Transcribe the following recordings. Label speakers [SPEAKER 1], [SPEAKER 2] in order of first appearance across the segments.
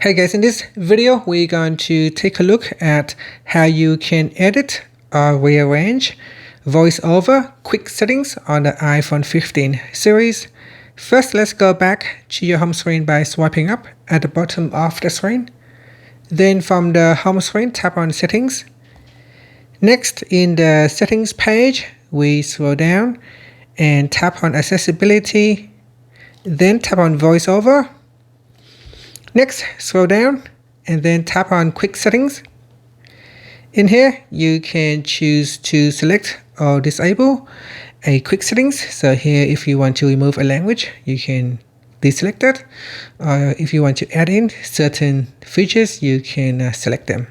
[SPEAKER 1] Hey guys, in this video we're going to take a look at how you can edit or rearrange VoiceOver Quick Settings on the iPhone 15 series. First, let's go back to your home screen by swiping up at the bottom of the screen. Then from the home screen, tap on Settings. Next, in the Settings page, we scroll down and tap on Accessibility. Then tap on VoiceOver. Next, scroll down and then tap on Quick Settings. In here, you can choose to select or disable a Quick Settings. So here, if you want to remove a language, you can deselect it. Or if you want to add in certain features, you can select them.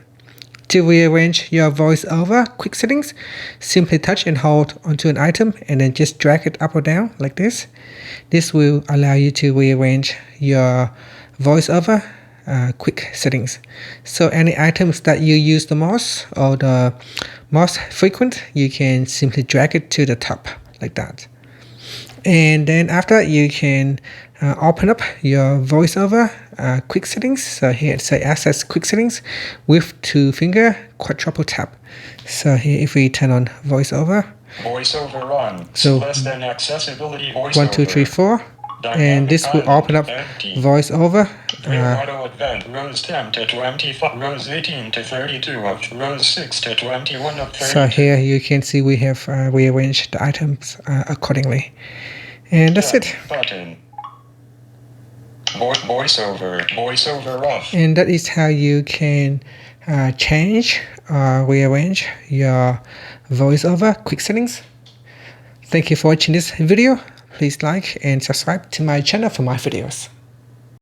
[SPEAKER 1] To rearrange your VoiceOver Quick Settings, simply touch and hold onto an item and then just drag it up or down like this. This will allow you to rearrange your VoiceOver Quick Settings. So any items that you use the most or the most frequent, you can simply drag it to the top like that. And then after, you can open up your VoiceOver Quick Settings. So here it says Access Quick Settings with 2-finger quadruple tap. So here, if we turn on VoiceOver,
[SPEAKER 2] VoiceOver on.
[SPEAKER 1] so
[SPEAKER 2] Less than accessibility VoiceOver.
[SPEAKER 1] 1, 2, 3, 4, and this will open up VoiceOver.
[SPEAKER 2] Auto event rows 10 to 25, rows 18 to 32, rows 6 to 21 of 30.
[SPEAKER 1] So here you can see we have rearranged the items accordingly. And that's it.
[SPEAKER 2] Button. VoiceOver off.
[SPEAKER 1] And that is how you can change or rearrange your VoiceOver Quick Settings. Thank you for watching this video. Please like and subscribe to my channel for more videos.